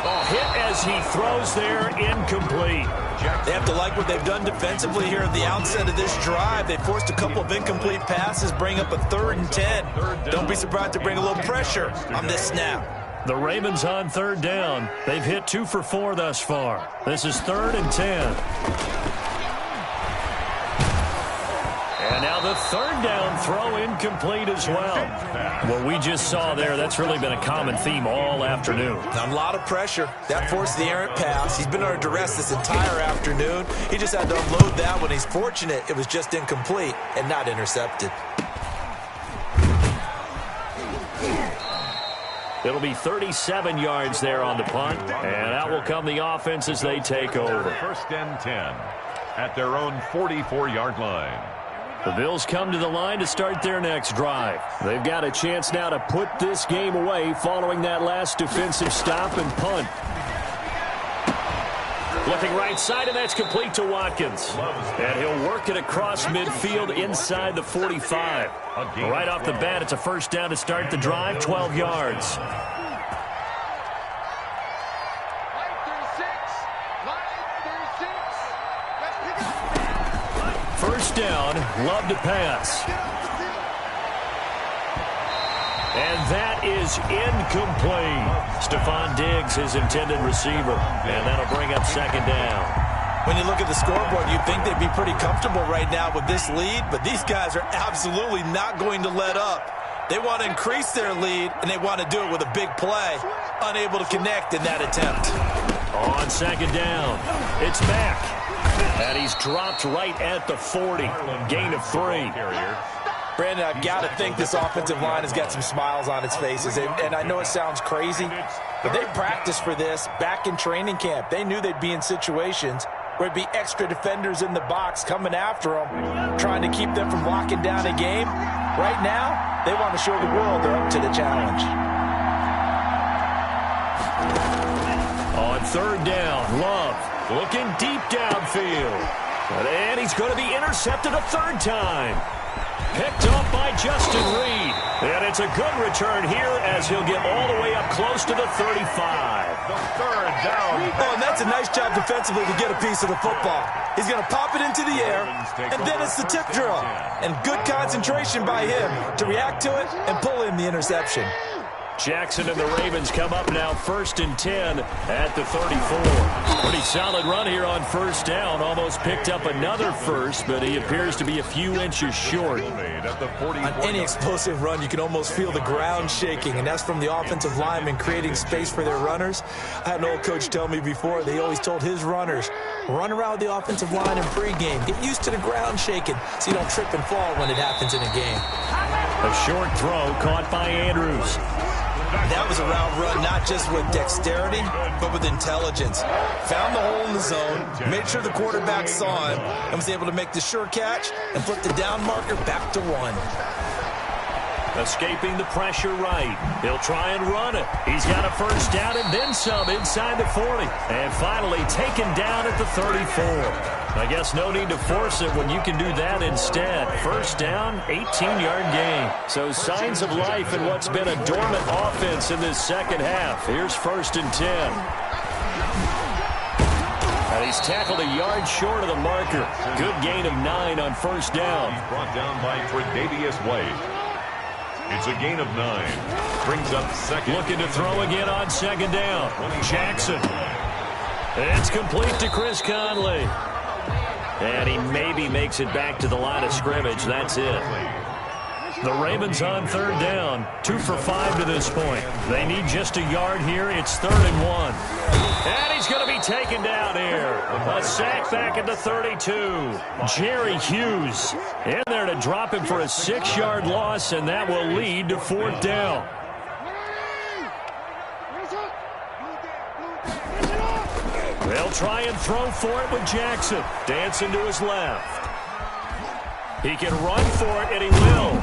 Oh, hit as he throws there, incomplete. They have to like what they've done defensively here at the outset of this drive. They forced a couple of incomplete passes, bring up a 3rd and 10. Don't be surprised to bring a little pressure on this snap. The Ravens on 3rd down. They've hit 2 for 4 thus far. This is 3rd and 10. And now the 3rd down throw incomplete as well. What we just saw there, that's really been a common theme all afternoon. A lot of pressure. That forced the errant pass. He's been under duress this entire afternoon. He just had to unload that one. He's fortunate it was just incomplete and not intercepted. It'll be 37 yards there on the punt, and out will come the offense as they take over. 1st and 10 at their own 44-yard line. The Bills come to the line to start their next drive. They've got a chance now to put this game away following that last defensive stop and punt. Looking right side, and that's complete to Watkins. And he'll work it across midfield inside the 45. Right off the bat, it's a first down to start the drive, 12 yards. First down, Love to pass. And that is incomplete. Stephon Diggs, his intended receiver. And that'll bring up 2nd down. When you look at the scoreboard, you'd think they'd be pretty comfortable right now with this lead, but these guys are absolutely not going to let up. They want to increase their lead, and they want to do it with a big play. Unable to connect in that attempt. On 2nd down, it's back. And he's dropped right at the 40. Gain of 3. Brandon, I've got to think this offensive line has got some smiles on its faces. And I know it sounds crazy, but they practiced for this back in training camp. They knew they'd be in situations where there'd be extra defenders in the box coming after them, trying to keep them from locking down a game. Right now, they want to show the world they're up to the challenge. On 3rd down, Love looking deep downfield. And he's going to be intercepted a 3rd time. Picked up by Justin Reed. And it's a good return here as he'll get all the way up close to the 35. The 3rd down. Oh, and that's a nice job defensively to get a piece of the football. He's going to pop it into the air, and then it's the tip drill. And good concentration by him to react to it and pull in the interception. Jackson and the Ravens come up now 1st and 10 at the 34. Pretty solid run here on first down. Almost picked up another first, but he appears to be a few inches short. On any explosive run, you can almost feel the ground shaking, and that's from the offensive linemen creating space for their runners. I had an old coach tell me before, they always told his runners, run around the offensive line in pregame. Get used to the ground shaking so you don't trip and fall when it happens in a game. A short throw caught by Andrews. That was a route run, not just with dexterity, but with intelligence. Found the hole in the zone, made sure the quarterback saw him, and was able to make the sure catch and flip the down marker back to 1. Escaping the pressure right. He'll try and run it. He's got a first down and then some inside the 40. And finally taken down at the 34. I guess no need to force it when you can do that instead. First down, 18-yard gain. So signs of life in what's been a dormant offense in this second half. Here's 1st and 10. And he's tackled a yard short of the marker. Good gain of 9 on first down. Brought down by Tre'Davious White. It's a gain of 9. Brings up 2nd. Looking to throw again on 2nd down. Jackson. It's complete to Chris Conley. And he maybe makes it back to the line of scrimmage. That's it. The Ravens on third down. 2 for 5 to this point. They need just a yard here. It's 3rd and 1. And he's going to be taken down here. A sack back at the 32. Jerry Hughes in there to drop him for a 6-yard loss, and that will lead to 4th down. They'll try and throw for it with Jackson. Dancing to his left. He can run for it, and he will.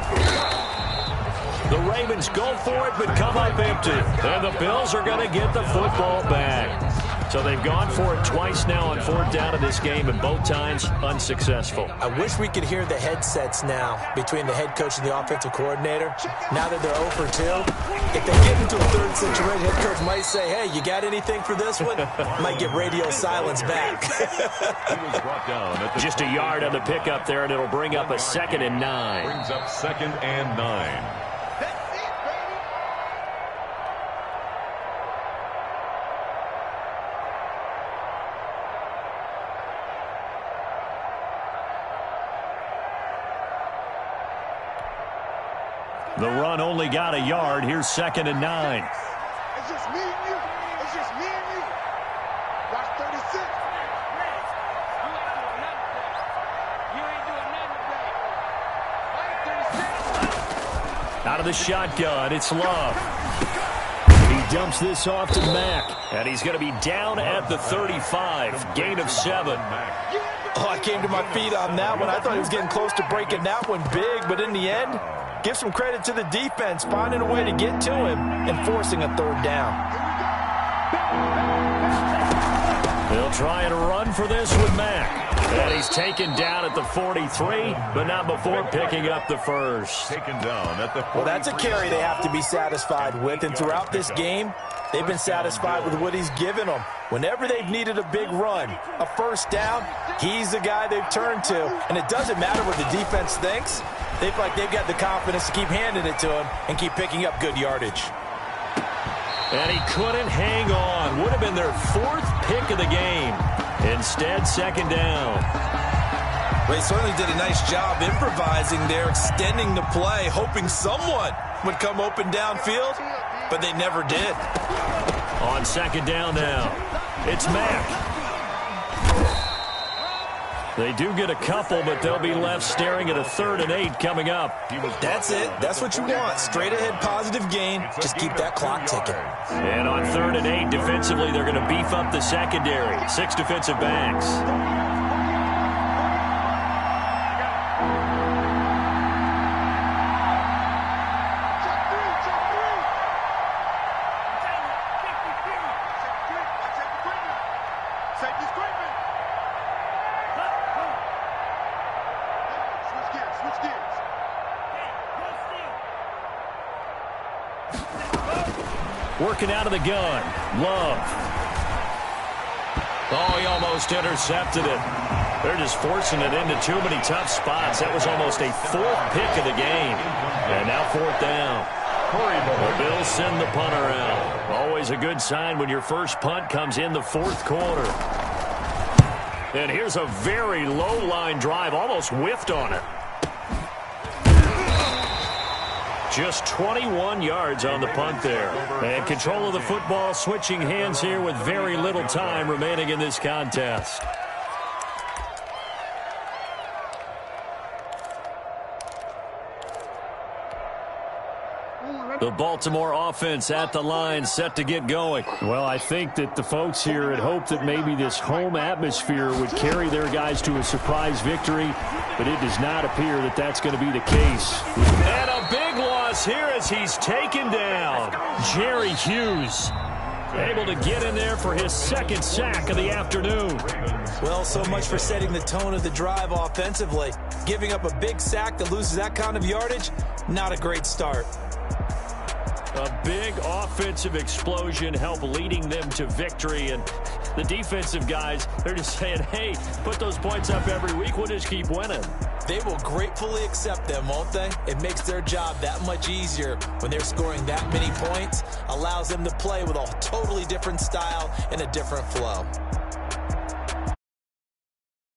The Ravens go for it, but come up empty. And the Bills are going to get the football back. So they've gone for it twice now on 4th down in this game, and both times unsuccessful. I wish we could hear the headsets now between the head coach and the offensive coordinator. Now that they're 0 for 2, if they get into a third situation, head coach might say, hey, you got anything for this one? Might get radio silence back. Just a yard on the pickup there, and it'll bring up a 2nd and 9. Brings up 2nd and 9. The run only got a yard. Here's 2nd and 9. It's just me and you. It's just me and you. Watch 36. You ain't doing nothing today. Out of the shotgun, it's Love. He dumps this off to Mack, and he's going to be down at the 35. Gain of 7. Oh, I came to my feet on that one. I thought he was getting close to breaking that one big, but in the end, give some credit to the defense, finding a way to get to him and forcing a 3rd down. They'll try and run for this with Mack. And he's taken down at the 43, but not before picking up the first. Taken down at the 43. Well, that's a carry they have to be satisfied with, and throughout this game, they've been satisfied with what he's given them. Whenever they've needed a big run, a 1st down, he's the guy they've turned to. And it doesn't matter what the defense thinks. They feel like they've got the confidence to keep handing it to him and keep picking up good yardage. And he couldn't hang on. Would have been their 4th pick of the game. Instead, 2nd down. Well, he certainly did a nice job improvising there, extending the play, hoping someone would come open downfield, but they never did. On 2nd down now, it's Mack. They do get a couple, but they'll be left staring at a 3rd and 8 coming up. That's it. That's what you want. Straight ahead positive gain. Just keep that clock ticking. And on 3rd and 8, defensively, they're going to beef up the secondary. 6 defensive backs. Working out of the gun. Love. Oh, he almost intercepted it. They're just forcing it into too many tough spots. That was almost a 4th pick of the game. And now 4th down. The Bills send the punter out. Always a good sign when your first punt comes in the 4th quarter. And here's a very low line drive. Almost whiffed on it. Just 21 yards on the punt there. And control of the football switching hands here with very little time remaining in this contest. The Baltimore offense at the line, set to get going. Well, I think that the folks here had hoped that maybe this home atmosphere would carry their guys to a surprise victory, but it does not appear that that's going to be the case. And a big loss here as he's taken down. Jerry Hughes able to get in there for his 2nd sack of the afternoon. Well, so much for setting the tone of the drive offensively. Giving up a big sack that loses that kind of yardage, not a great start. A big offensive explosion helped leading them to victory, and the defensive guys, they're just saying, hey, put those points up every week, we'll just keep winning. They will gratefully accept them, won't they? It makes their job that much easier when they're scoring that many points, allows them to play with a totally different style and a different flow.